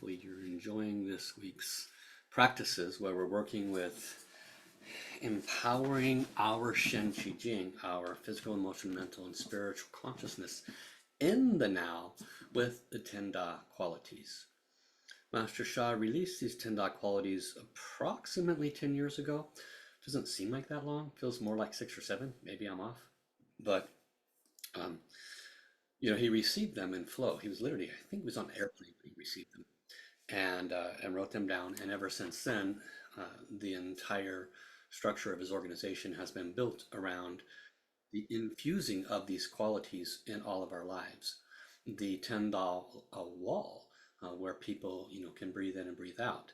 hopefully you're enjoying this week's practices where we're working with empowering our Shen Qi Jing, our physical, emotional, mental, and spiritual consciousness in the now with the 10 Da qualities. Master Sha released these 10 Da qualities approximately 10 years ago. Doesn't seem like that long, feels more like 6 or 7, maybe I'm off. But he received them in flow. He was literally, I think he was on an airplane when he received them, and wrote them down. And ever since then, the entire structure of his organization has been built around the infusing of these qualities in all of our lives. The 10 Da wall, where people, can breathe in and breathe out.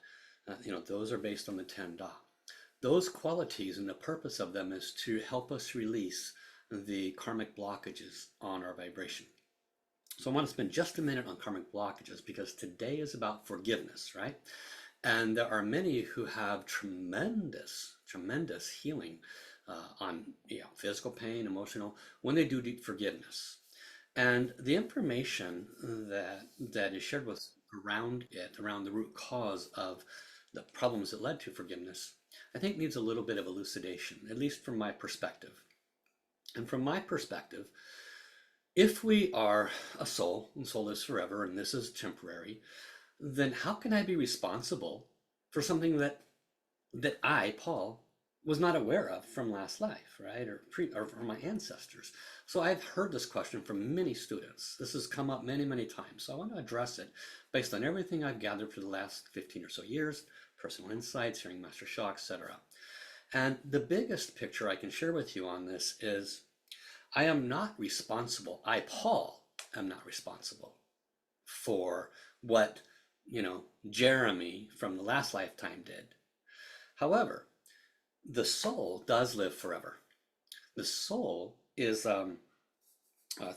Those are based on the 10 Da. Those qualities and the purpose of them is to help us release the karmic blockages on our vibration. So I want to spend just a minute on karmic blockages because today is about forgiveness, right? And there are many who have tremendous healing on physical pain, emotional, when they do deep forgiveness. And the information that is shared with around the root cause of the problems that led to forgiveness, I think needs a little bit of elucidation, at least from my perspective. And from my perspective, if we are a soul, and soul is forever, and this is temporary, then how can I be responsible for something that I, Paul, was not aware of from last life, right? Or from my ancestors. So I've heard this question from many students. This has come up many, many times. So I want to address it based on everything I've gathered for the last 15 or so years, personal insights, hearing Master Sha, etc. And the biggest picture I can share with you on this is I am not responsible. I, Paul, am not responsible for what, Jeremy from the last lifetime did. However, the soul does live forever. The soul is,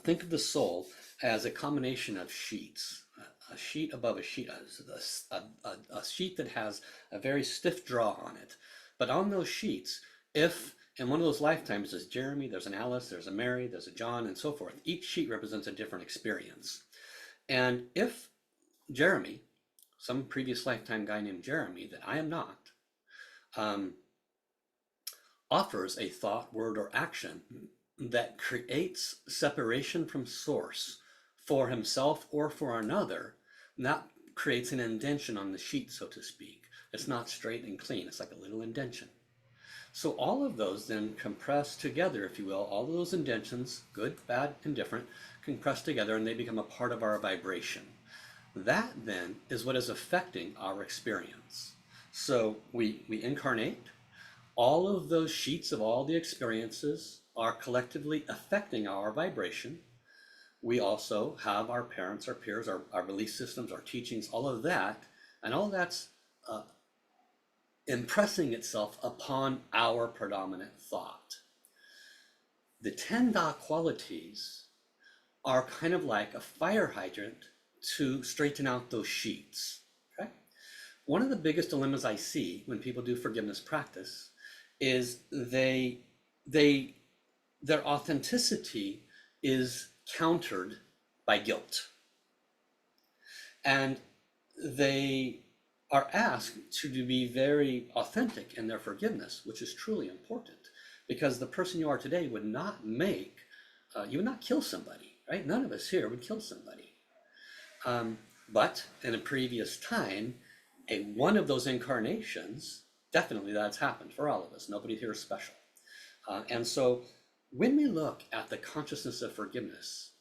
think of the soul as a combination of sheets, a sheet above a sheet, a sheet that has a very stiff draw on it. But on those sheets, if in one of those lifetimes there's Jeremy, there's an Alice, there's a Mary, there's a John, and so forth, each sheet represents a different experience. And if Jeremy, some previous lifetime guy named Jeremy that I am not, offers a thought, word, or action that creates separation from source for himself or for another, that creates an indention on the sheet, so to speak. It's not straight and clean. It's like a little indention. So all of those then compress together, if you will, all of those indentions, good, bad, indifferent, compress together and they become a part of our vibration. That then is what is affecting our experience. So we incarnate, all of those sheets of all the experiences are collectively affecting our vibration. We also have our parents, our peers, our belief systems, our teachings, all of that, and all that's impressing itself upon our predominant thought. The 10 Da qualities are kind of like a fire hydrant to straighten out those sheets. Okay? One of the biggest dilemmas I see when people do forgiveness practice is their authenticity is countered by guilt. And they are asked to be very authentic in their forgiveness, which is truly important, because the person you are today would not you would not kill somebody, right? None of us here would kill somebody. But in a previous time, one of those incarnations, definitely that's happened for all of us. Nobody here is special. And so when we look at the consciousness of forgiveness,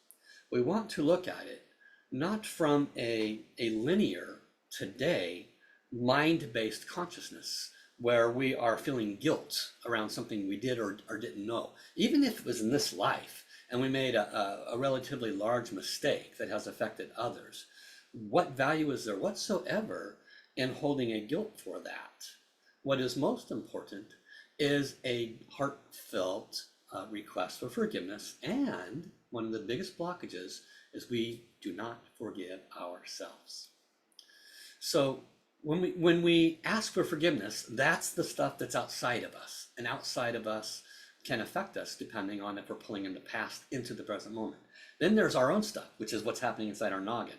we want to look at it not from a linear, today, mind-based consciousness where we are feeling guilt around something we did or didn't know. Even if it was in this life and we made a relatively large mistake that has affected others, what value is there whatsoever in holding a guilt for that? What is most important is a heartfelt request for forgiveness, and one of the biggest blockages is we do not forgive ourselves. So when we ask for forgiveness, that's the stuff that's outside of us, and outside of us can affect us depending on if we're pulling in the past into the present moment. Then there's our own stuff, which is what's happening inside our noggin.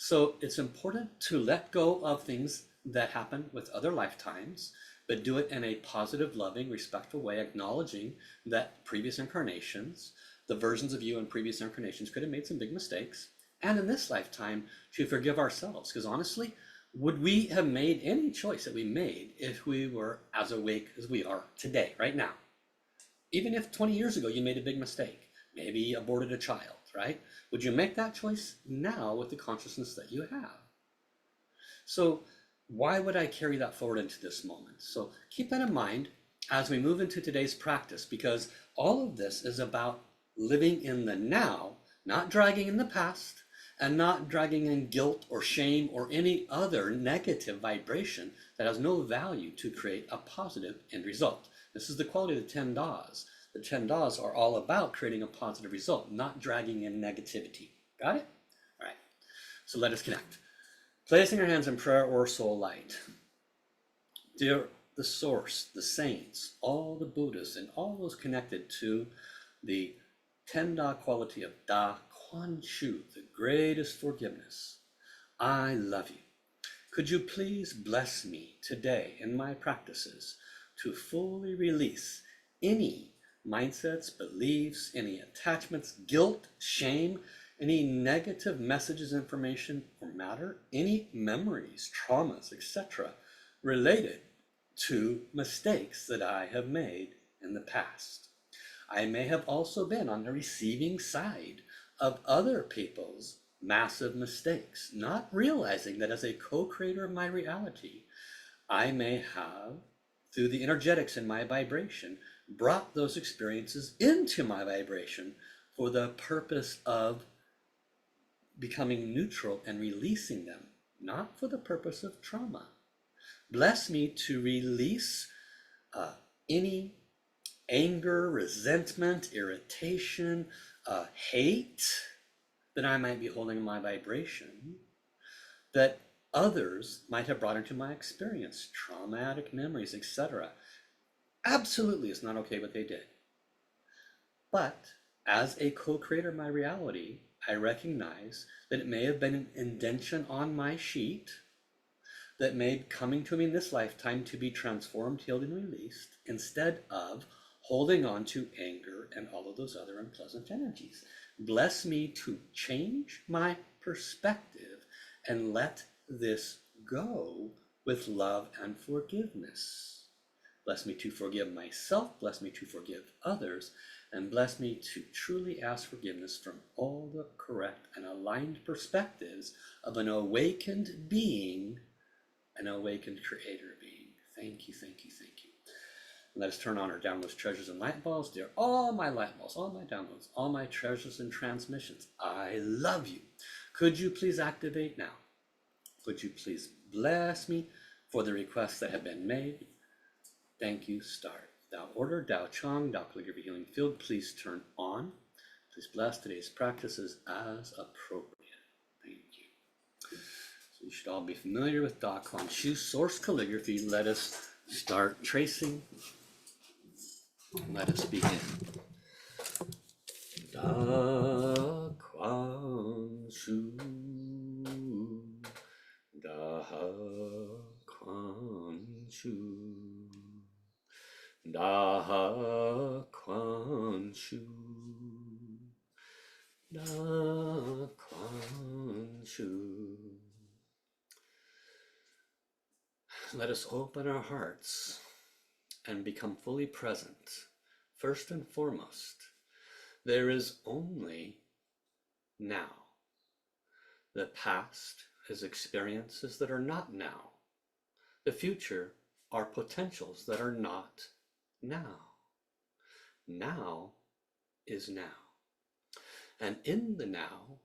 So it's important to let go of things that happen with other lifetimes, but do it in a positive, loving, respectful way, acknowledging that previous incarnations, the versions of you in previous incarnations could have made some big mistakes. And in this lifetime, to forgive ourselves. Because honestly, would we have made any choice that we made if we were as awake as we are today, right now? Even if 20 years ago you made a big mistake, maybe aborted a child, right? Would you make that choice now with the consciousness that you have? So why would I carry that forward into this moment? So keep that in mind as we move into today's practice, because all of this is about living in the now, not dragging in the past, and not dragging in guilt or shame or any other negative vibration that has no value to create a positive end result. This is the quality of the 10 Das. The 10 Das are all about creating a positive result, not dragging in negativity. Got it? All right. So let us connect. Placing our hands in prayer or soul light. Dear the Source, the saints, all the Buddhas, and all those connected to the 10 Da quality of Da Kuan Shu, the greatest forgiveness. I love you. Could you please bless me today in my practices to fully release any mindsets, beliefs, any attachments, guilt, shame, any negative messages, information, or matter, any memories, traumas, etc., related to mistakes that I have made in the past. I may have also been on the receiving side of other people's massive mistakes, not realizing that as a co-creator of my reality, I may have, through the energetics in my vibration, brought those experiences into my vibration for the purpose of becoming neutral and releasing them, not for the purpose of trauma. Bless me to release any anger, resentment, irritation, hate that I might be holding in my vibration, that others might have brought into my experience, traumatic memories, etc. Absolutely, it's not okay what they did. But as a co-creator of my reality, I recognize that it may have been an indention on my sheet that made coming to me in this lifetime to be transformed, healed, and released, instead of holding on to anger and all of those other unpleasant energies. Bless me to change my perspective and let this go with love and forgiveness. Bless me to forgive myself, bless me to forgive others, and bless me to truly ask forgiveness from all the correct and aligned perspectives of an awakened being, an awakened creator being. Thank you, thank you, thank you. Let us turn on our downloads, treasures, and light balls. Dear all my light balls, all my downloads, all my treasures and transmissions, I love you. Could you please activate now? Could you please bless me for the requests that have been made? Thank you, start. Tao order, Tao Chang, Tao calligraphy healing field, please turn on. Please bless today's practices as appropriate. Thank you. So you should all be familiar with Da Kuan Shu source calligraphy. Let us start tracing. Let us begin. Da Kuan Shu, Da Kuan Shu, Da Kuan Shu, Da Kuan Shu. Let us open our hearts and become fully present. First and foremost, there is only now. The past is experiences that are not now. The future are potentials that are not now. Now is now. And in the now,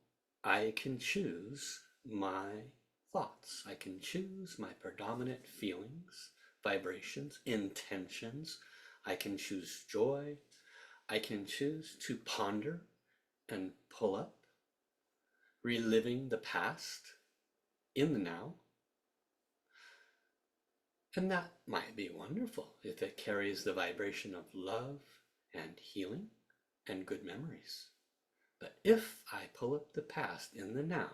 I can choose my thoughts. I can choose my predominant feelings, vibrations, intentions. I can choose joy. I can choose to ponder and pull up, reliving the past in the now. And that might be wonderful if it carries the vibration of love and healing and good memories. But if I pull up the past in the now,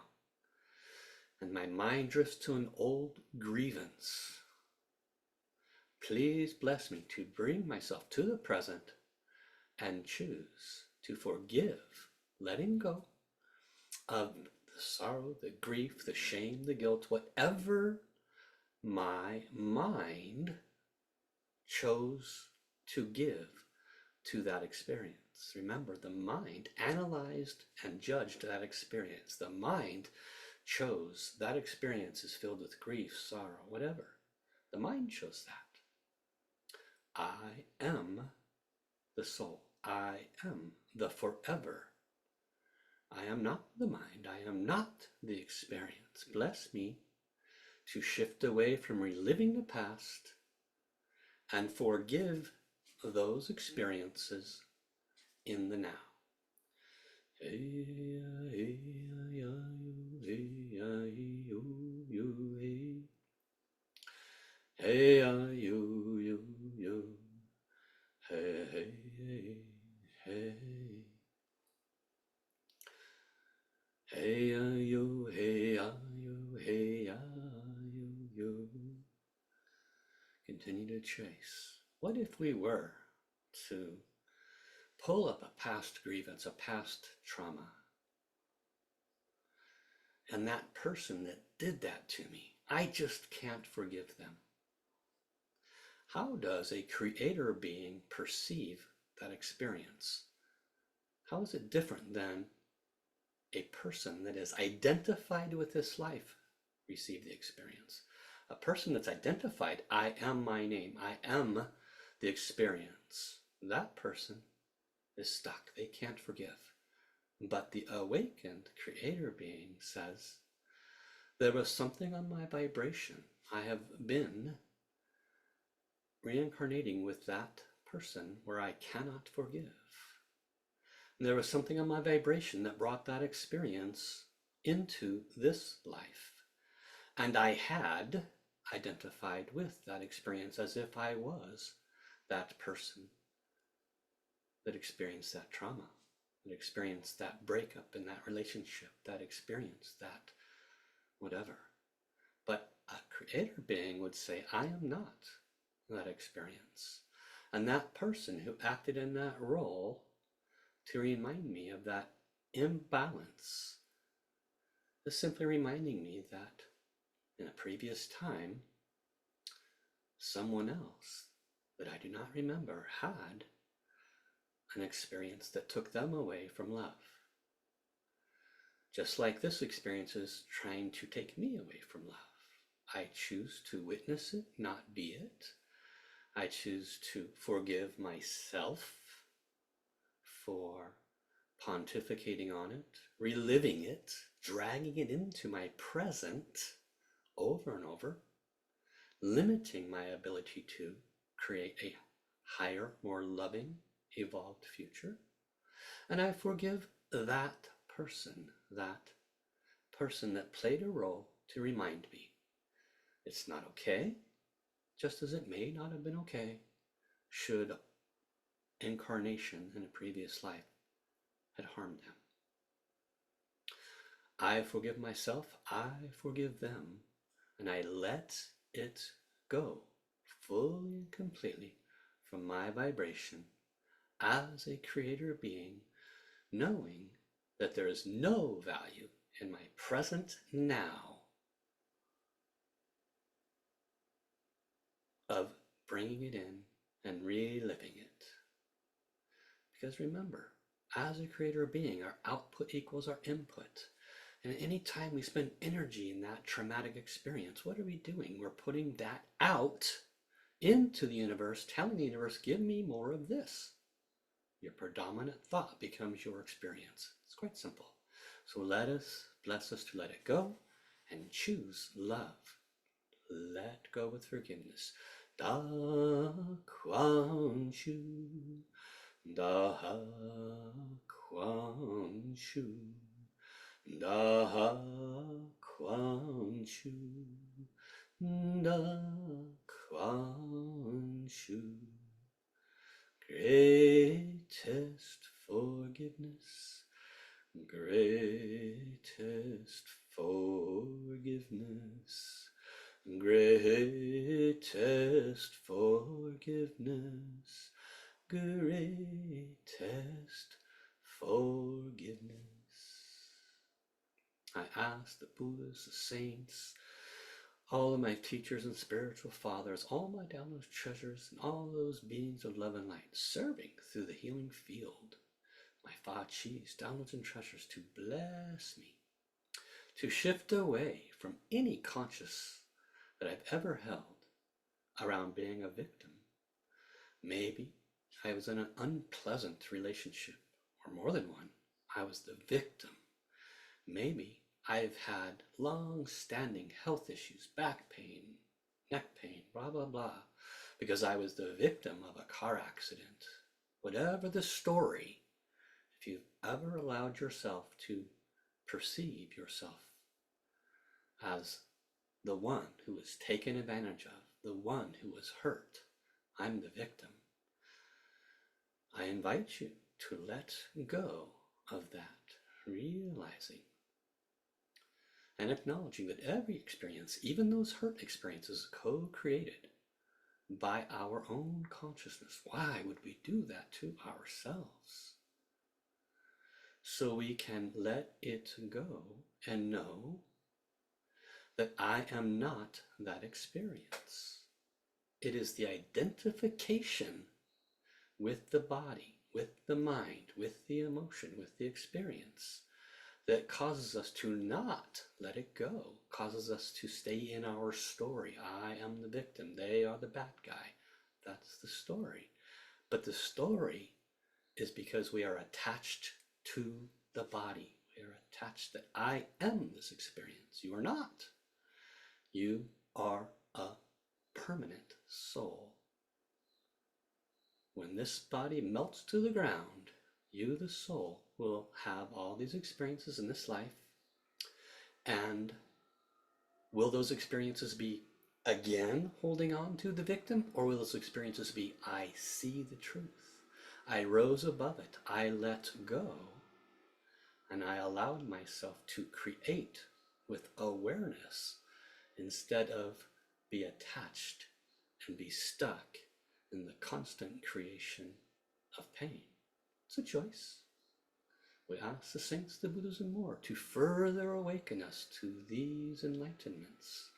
and my mind drifts to an old grievance, please bless me to bring myself to the present and choose to forgive, letting go of the sorrow, the grief, the shame, the guilt, whatever my mind chose to give to that experience. Remember, the mind analyzed and judged that experience. The mind chose that experience is filled with grief, sorrow, whatever. The mind chose that. I am the soul. I am the forever. I am not the mind. I am not the experience. Bless me to shift away from reliving the past and forgive those experiences in the now. Continue to chase. What if we were to pull up a past grievance, a past trauma, and that person that did that to me, I just can't forgive them? How does a creator being perceive that experience? How is it different than a person that is identified with this life receive the experience? A person that's identified, I am my name, I am the experience. That person is stuck. They can't forgive. But the awakened creator being says, there was something on my vibration. I have been reincarnating with that person where I cannot forgive. There was something on my vibration that brought that experience into this life. And I had identified with that experience as if I was that person that experienced that trauma, that experienced that breakup in that relationship, that experienced that whatever. But a creator being would say, I am not that experience. And that person who acted in that role to remind me of that imbalance is simply reminding me that in a previous time, someone else that I do not remember had an experience that took them away from love. Just like this experience is trying to take me away from love. I choose to witness it, not be it. I choose to forgive myself for pontificating on it, reliving it, dragging it into my present over and over, limiting my ability to create a higher, more loving, evolved future. And I forgive that person that played a role to remind me it's not okay, just as it may not have been okay should incarnation in a previous life had harmed them. I forgive myself, I forgive them, and I let it go fully and completely from my vibration as a creator being, knowing that there is no value in my present now of bringing it in and reliving it. Because remember, as a creator being, our output equals our input. And any time we spend energy in that traumatic experience, what are we doing? We're putting that out into the universe, telling the universe, give me more of this. Your predominant thought becomes your experience. It's quite simple. So bless us to let it go and choose love. Let go with forgiveness. Da Kuan Shu, Da Kuan Shu, Da Kuan Shu, Da Kuan Shu. Greatest forgiveness, greatest forgiveness, greatest forgiveness, greatest forgiveness. I ask the Buddhas, the saints, all of my teachers and spiritual fathers, all my download treasures, and all those beings of love and light serving through the healing field, my Fa Chis, downloads and treasures, to bless me, to shift away from any conscious that I've ever held around being a victim. Maybe I was in an unpleasant relationship, or more than one. I was the victim. Maybe I've had long-standing health issues, back pain, neck pain, blah, blah, blah, because I was the victim of a car accident. Whatever the story, if you've ever allowed yourself to perceive yourself as the one who was taken advantage of, the one who was hurt, I'm the victim. I invite you to let go of that, realizing and acknowledging that every experience, even those hurt experiences, co-created by our own consciousness. Why would we do that to ourselves? So we can let it go and know that I am not that experience. It is the identification with the body, with the mind, with the emotion, with the experience that causes us to not let it go, causes us to stay in our story. I am the victim, they are the bad guy. That's the story. But the story is because we are attached to the body. We are attached that I am this experience. You are not. You are a permanent soul. When this body melts to the ground, you, the soul, will have all these experiences in this life. And will those experiences be again holding on to the victim? Or will those experiences be, I see the truth, I rose above it, I let go, and I allowed myself to create with awareness instead of be attached and be stuck in the constant creation of pain. It's a choice. We ask the saints, the Buddhas, and more to further awaken us to these enlightenments.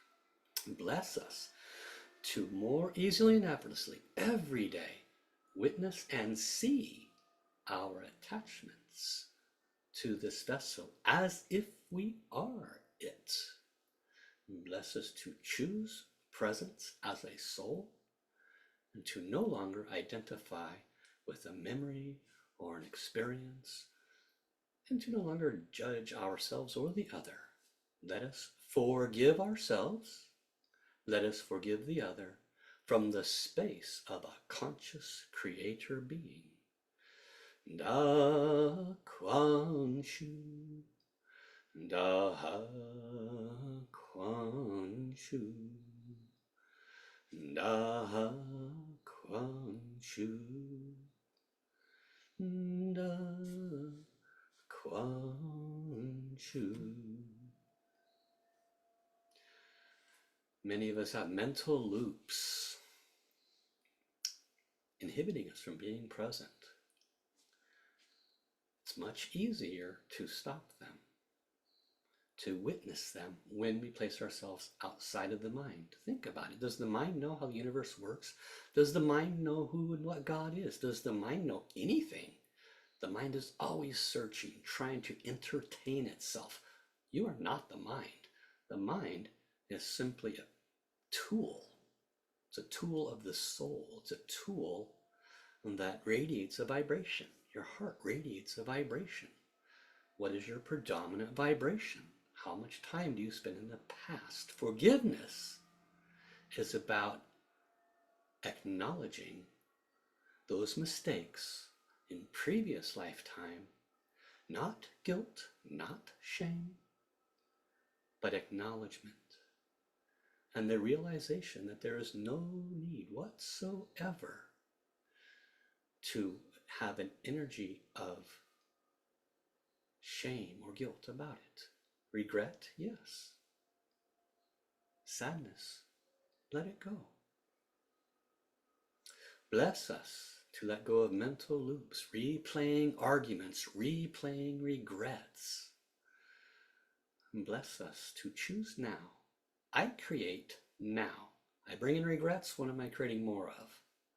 Bless us to more easily and effortlessly every day witness and see our attachments to this vessel as if we are it. Bless us to choose presence as a soul and to no longer identify with a memory or an experience, and to no longer judge ourselves or the other. Let us forgive ourselves, let us forgive the other from the space of a conscious creator being. Da Kuan Shu, Da Kuan Shu, Da Kuan Shu, Da Kuan Shu. Many of us have mental loops inhibiting us from being present. It's much easier to stop them, to witness them when we place ourselves outside of the mind. Think about it. Does the mind know how the universe works? Does the mind know who and what God is? Does the mind know anything? The mind is always searching, trying to entertain itself. You are not the mind. The mind is simply a tool. It's a tool of the soul. It's a tool that radiates a vibration. Your heart radiates a vibration. What is your predominant vibration? How much time do you spend in the past? Forgiveness is about acknowledging those mistakes in previous lifetime. Not guilt, not shame, but acknowledgement. And the realization that there is no need whatsoever to have an energy of shame or guilt about it. Regret, yes. Sadness, let it go. Bless us to let go of mental loops, replaying arguments, replaying regrets. And bless us to choose now. I create now. I bring in regrets, what am I creating more of?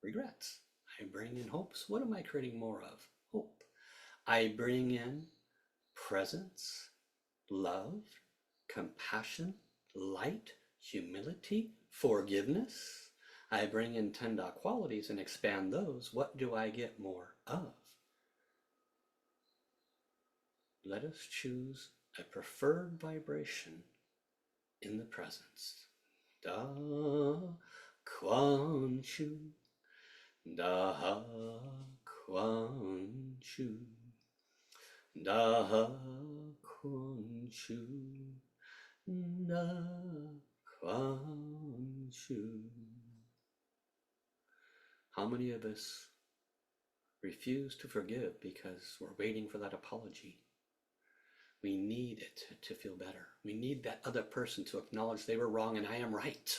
Regrets. I bring in hopes, what am I creating more of? Hope. I bring in presence, love, compassion, light, humility, forgiveness. I bring in 10 Da qualities and expand those. What do I get more of? Let us choose a preferred vibration in the presence. Da Kuan Shu, Da Kuan Shu, Da Kuan Shu, Da Kuan Shu. How many of us refuse to forgive because we're waiting for that apology? We need it to feel better. We need that other person to acknowledge they were wrong and I am right.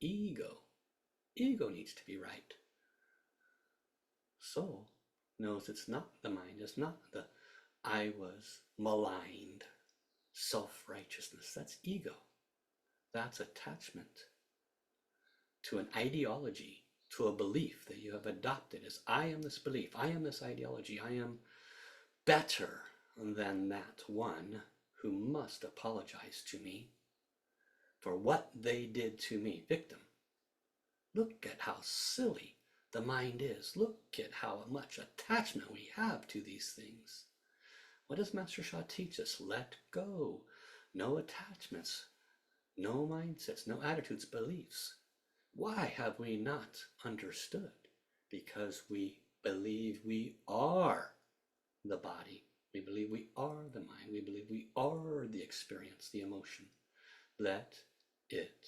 Ego needs to be right. Soul knows it's not the mind, it's not the I was maligned, self-righteousness. That's ego. That's attachment to an ideology, to a belief that you have adopted as I am this belief, I am this ideology, I am better than that one who must apologize to me for what they did to me. Victim. Look at how silly the mind is. Look at how much attachment we have to these things. What does Master Sha teach us? Let go. No attachments, no mindsets, no attitudes, beliefs. Why have we not understood? Because we believe we are the body. We believe we are the mind. We believe we are the experience, the emotion. Let it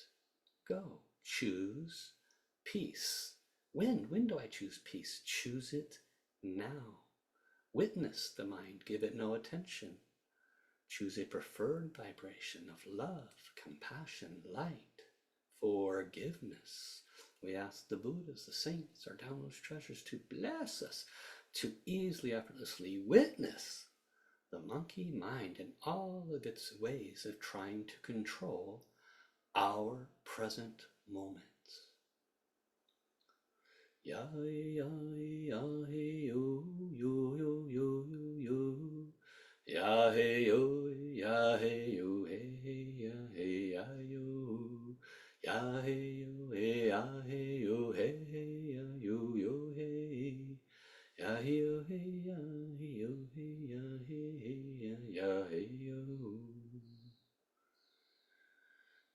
go. Choose peace. When? When do I choose peace? Choose it now. Witness the mind. Give it no attention. Choose a preferred vibration of love, compassion, light, forgiveness. We ask the Buddhas, the saints, our downmost treasures to bless us to easily, effortlessly witness the monkey mind and all of its ways of trying to control our present moment. Ya ya ya hey yo yo yo yo yo ya hey yo ya hey yo hey ya hey ya yo ya hey yo hey ya hey yo hey ya yo yo hey ya hey yo hey ya hey yo hey ya hey ya hey yo.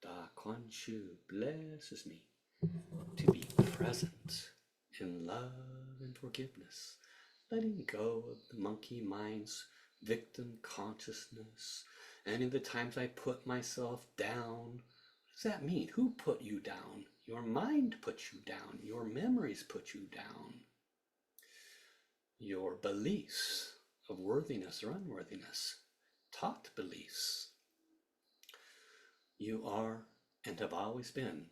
Da Kuan Shu blesses me to be present in love and forgiveness, letting go of the monkey mind's victim consciousness. Any of the times I put myself down, what does that mean? Who put you down? Your mind put you down. Your memories put you down. Your beliefs of worthiness or unworthiness, taught beliefs. You are and have always been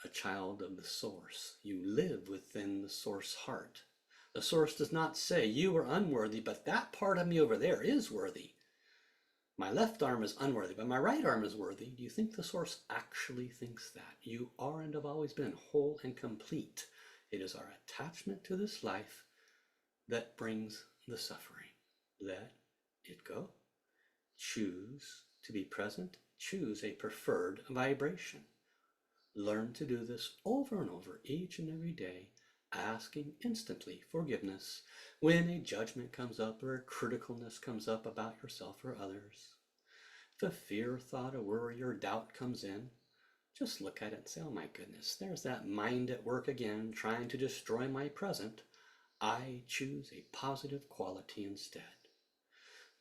a child of the Source. You live within the Source heart. The Source does not say you are unworthy, but that part of me over there is worthy. My left arm is unworthy, but my right arm is worthy. Do you think the Source actually thinks that? You are and have always been whole and complete. It is our attachment to this life that brings the suffering. Let it go. Choose to be present. Choose a preferred vibration. Learn to do this over and over each and every day, asking instantly forgiveness when a judgment comes up or a criticalness comes up about yourself or others. If a fear, thought, or worry or doubt comes in, just look at it and say, oh my goodness, there's that mind at work again trying to destroy my present. I choose a positive quality instead.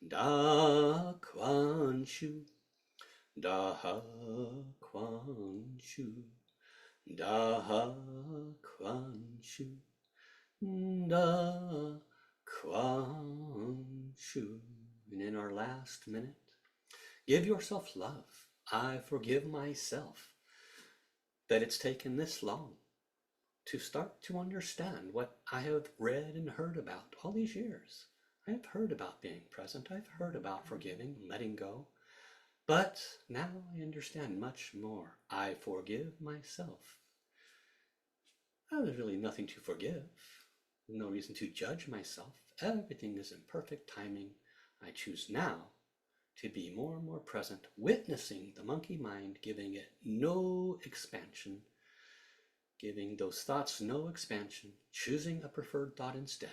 Da Kuan Shu, Da Kuan Shu, Da Kuan Shu, Da Kuan Shu. And in our last minute, Give yourself love. I forgive myself that it's taken this long to start to understand what I have read and heard about all these years. I have heard about being present. I've heard about forgiving, letting go. But now I understand much more. I forgive myself. Well, there's really nothing to forgive. No reason to judge myself. Everything is in perfect timing. I choose now to be more and more present, witnessing the monkey mind, giving it no expansion, giving those thoughts no expansion, choosing a preferred thought instead.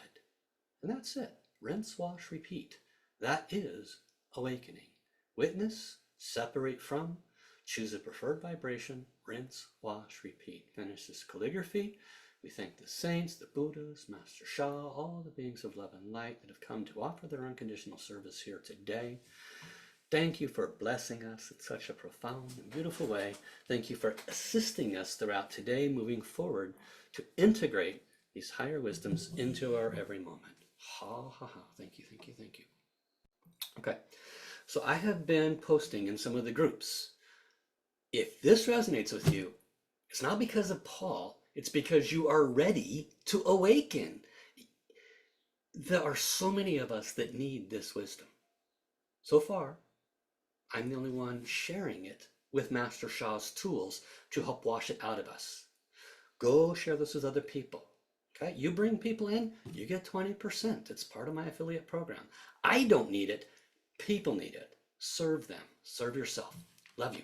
And that's it. Rinse, wash, repeat. That is awakening. Witness, separate from, choose a preferred vibration, rinse, wash, repeat. Finish this calligraphy. We thank the saints, the Buddhas, Master Sha, all the beings of love and light that have come to offer their unconditional service here today. Thank you for blessing us in such a profound and beautiful way. Thank you for assisting us throughout today, moving forward to integrate these higher wisdoms into our every moment. Ha ha ha. Thank you, thank you, thank you. Okay, so I have been posting in some of the groups. If this resonates with you, it's not because of Paul, it's because you are ready to awaken. There are so many of us that need this wisdom. So far, I'm the only one sharing it with Master Sha's tools to help wash it out of us. Go share this with other people. Okay, you bring people in, you get 20%. It's part of my affiliate program. I don't need it. People need it. Serve them. Serve yourself. Love you.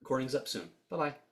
Recording's up soon. Bye-bye.